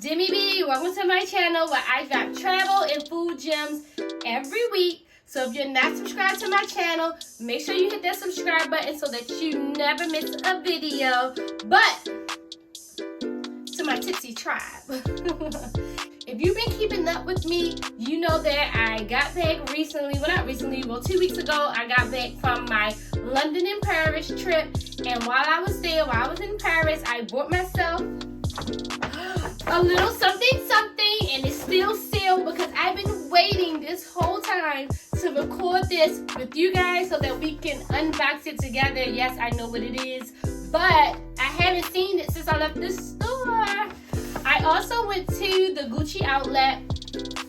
Deme B. Welcome to my channel where I drop travel and food gems every week. So if you're not subscribed to my channel, make sure you hit that subscribe button so that you never miss a video. But to my Tipsy tribe, if you've been keeping up with me, you know that I got back recently. Well, not recently, well, 2 weeks ago, I got back from my London and Paris trip. And while I was there, while I was in Paris, I bought myself a little something, and it's still sealed because I've been waiting this whole time to record this with you guys so that we can unbox it together. Yes, I know what it is, but I haven't seen it since I left the store. I also went to the Gucci outlet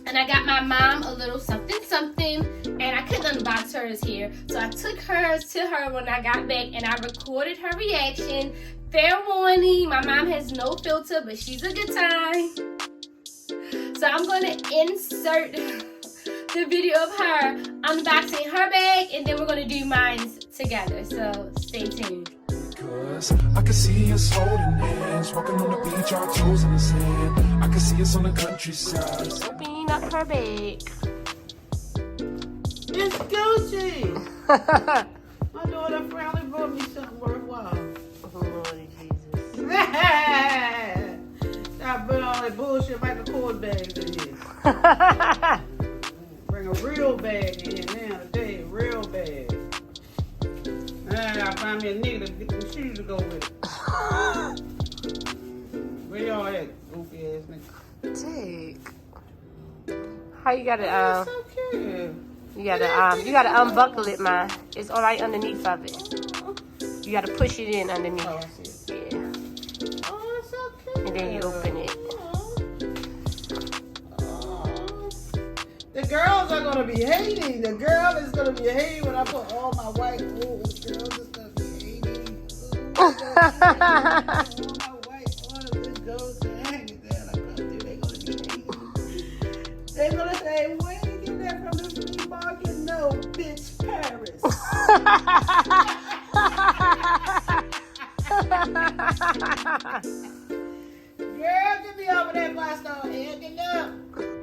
and I got my mom a little something, and I couldn't unbox hers here. So I took hers to her when I got back and I recorded her reaction. Fair warning, my mom has no filter, but she's a good time. So I'm going to insert the video of her unboxing her bag, and then we're going to do mine together. So stay tuned. Cause I can see us holding hands, walking on the beach, our toes in the sand. I can see us on the countryside. Opening up her bag. It's Gucci. My daughter finally brought me something worthwhile. Lordy Jesus. Stop putting all that bullshit Michael Kors bags in here. Bring a real bag in here now today, a real bag. And I gotta find me a nigga to get some shoes to go with it. Where y'all at, goofy ass nigga? Take. How you got it? So cute. You gotta unbuckle it, man. It's all right underneath of it. You gotta push it in underneath. Oh, I see it. Yeah. Oh, that's so cute. And then you open it. Oh. The girls are gonna be hating. The girl is gonna be hating when I put all my white oils. The girls is gonna be hating. All my white oils just goes to hang it there. Like, they're gonna be hating. They're gonna say, where did you get that from the flea market? No, bitch, Paris. Girl, get me over that Boston hanging up.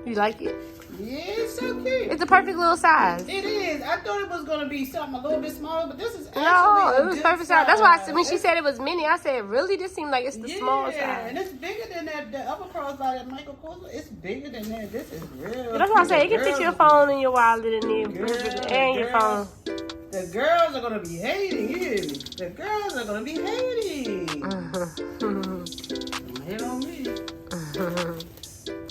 You like it? Yeah, it's so cute. It's a perfect little size. It is. I thought it was gonna be something a little bit smaller, but this is actually No, it was good perfect size. That's why when she said it was mini, I said, really? This seemed like it's the small Yeah, size. and it's bigger than that. The upper crossbody at Michael Kors. It's bigger than that. This is real. That's why I said you can The fit your girls- phone and your wallet in there, Girl, and your phone. The girls are gonna be hating. You hear me? The girls are gonna be hating. Don't hate on me.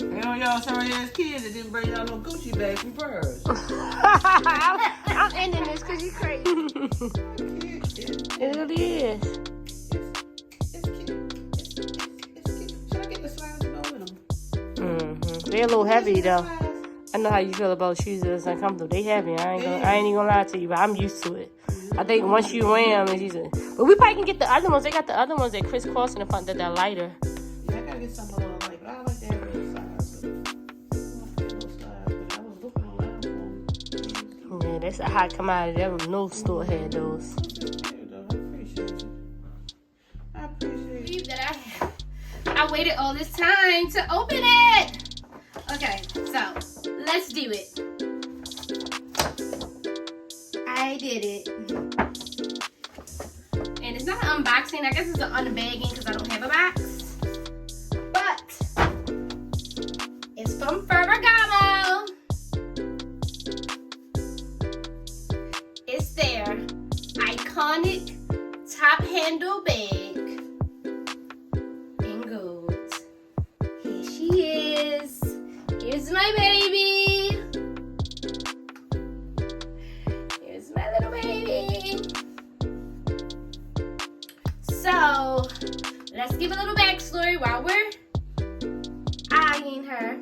Hate on y'all sorry ass kids that didn't bring y'all no Gucci bag from Paris. I'm ending this because you crazy. It really is. It's cute. It's cute. Should I get the slides to go with them? They're a little heavy though. I know how you feel about shoes that's uncomfortable. They heavy. I ain't even gonna lie to you, but I'm used to it. I think once you wear them, it's easy. But we probably can get the other ones. They got the other ones that crisscross in the front that they're lighter. Yeah, I gotta get some a little light, but I like to have those slides. I was looking around for them. Yeah, that's a hot commodity. There was no store had those. I appreciate it. That I waited all this time to open it. Okay, so let's do it. I did it. And it's not an unboxing. I guess it's an unbagging because I don't have a box. But it's from FERRAGAMO. It's their iconic top handle bag in gold. Here she is. Here's my baby. Here's my little baby. So, let's give a little backstory while we're eyeing her.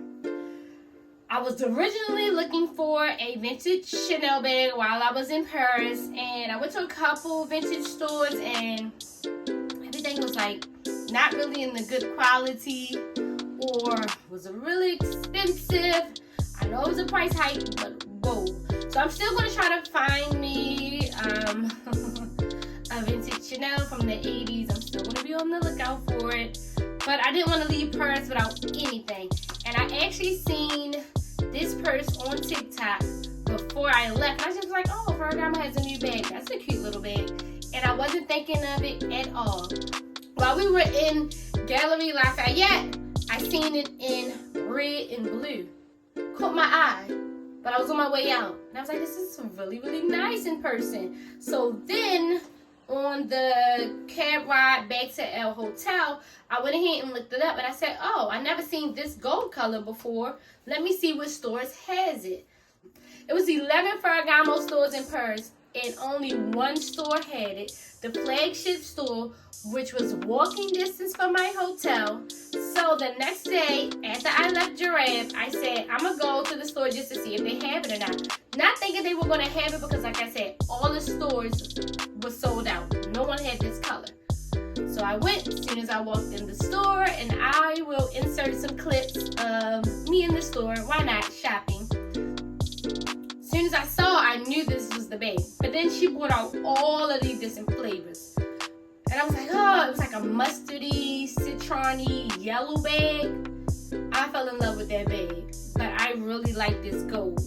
I was originally looking for a vintage Chanel bag while I was in Paris, and I went to a couple vintage stores and everything was like not really in the good quality or was really expensive. I know it was a price hike, but whoa. So I'm still gonna try to find me a vintage Chanel from the 80s. I'm still gonna be on the lookout for it. but I didn't want to leave purse without anything. And I actually seen this purse on TikTok before I left. And I was just like, oh, Ferragamo has a new bag. That's a cute little bag. And I wasn't thinking of it at all. While we were in Gallery Lafayette, I seen it in red and blue. Caught my eye, but I was on my way out. And I was like, this is really, really nice in person. So then, on the cab ride back to our hotel, I went ahead and looked it up. And I said, oh, I never seen this gold color before. Let me see which stores has it. It was 11 Ferragamo stores in Paris, and only one store had it. The flagship store, which was walking distance from my hotel. So the next day, after I left Giraffe, I said, I'm going to go to the store just to see if they have it or not. Not thinking they were going to have it because, like I said, all the stores were sold out. No one had this color. So I went as soon as I walked in the store, and I will insert some clips of me in the store. Why not? Shopping. As soon as I saw, I knew this was the bag. But then she brought out all of these different flavors. And I was like, oh, it was like a mustardy, citron-y, yellow bag. I fell in love with that bag. But I really like this gold.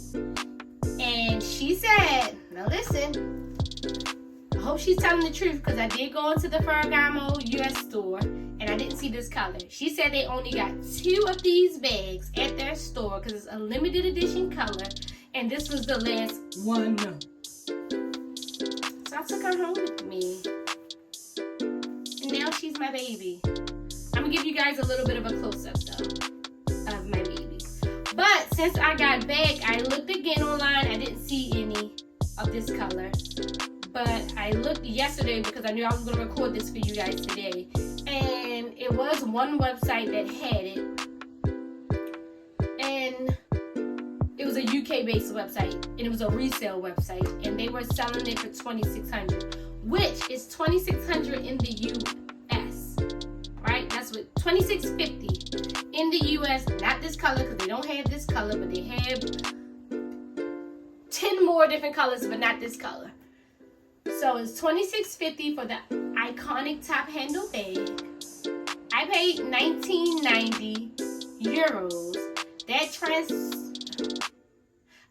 And she said, now listen, I hope she's telling the truth, because I did go into the Ferragamo US store and I didn't see this color. She said they only got 2 of these bags at their store because it's a limited edition color. And this was the last one. So I took her home with me. And now she's my baby. I'm going to give you guys a little bit of a close-up, though, of my baby. But since I got back, I looked again online. I didn't see any of this color. But I looked yesterday because I knew I was going to record this for you guys today. And it was one website that had it. And it was a UK-based website, and it was a resale website, and they were selling it for $2,600, which is $2,600 in the US, right? That's what $2,650 in the US. Not this color, because they don't have this color, but they have 10 more different colors, but not this color. So it's $2,650 for the iconic top handle bag. I paid €19.90.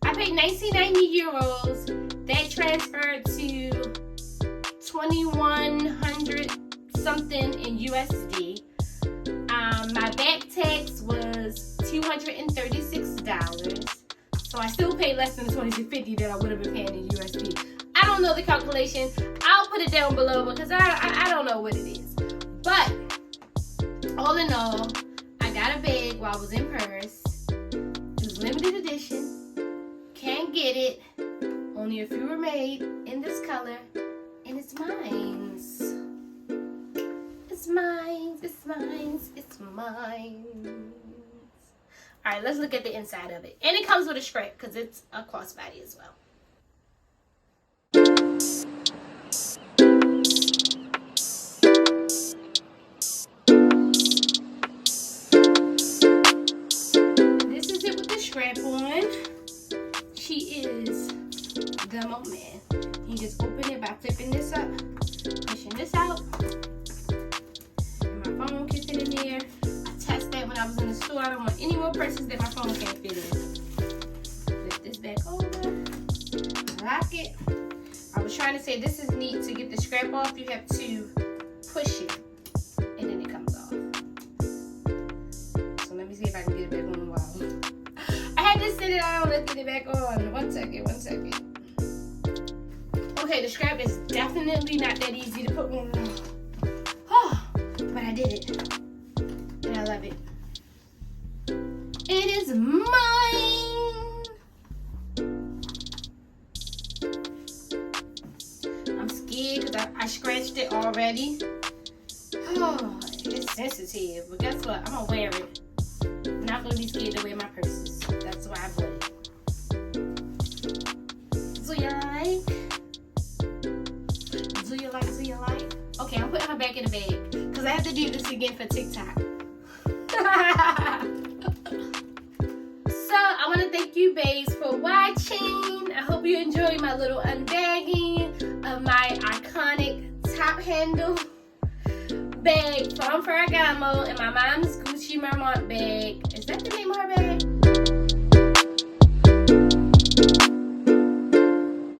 I paid €19.90. That transferred to 2,100 something in USD. My back tax was $236. So I still paid less than the $2,650 that I would have been paying in USD. I don't know the calculation. I'll put it down below because I don't know what it is. But all in all, I got a bag while I was in Paris. It was limited edition. Can't get it. Only a few were made in this color. And it's mine. It's mine. It's mine. It's mine. Alright, let's look at the inside of it. And it comes with a strap because it's a crossbody as well. This is it with the strap on. She is the moment. You just open it by flipping this up, pushing this out, and my phone can fit in there. I test that when I was in the store. I don't want any more purses that my phone can't fit in. Flip this back over, lock it. I was trying to say this is neat. To get the scrap off, you have to push it, and then it comes off. So let me see if I can get it back on. Wow. I had to sit it down. Let's get it back on. One second. Okay, the scrap is definitely not that easy to put on. Oh, but I did it. And I love it. It is mine. I'm scared because I scratched it already. Oh, it's sensitive. But guess what? I'm going to wear it. I'm not going to be scared to wear my purses. That's why I bought it. Do you like? Do you like? Okay, I'm putting her back in the bag because I have to do this again for TikTok. So I want to thank you, babes, for watching. I hope you enjoyed my little unbagging of my iconic top handle bag from Ferragamo and my mom's Gucci Marmont bag. Is that the name of her bag?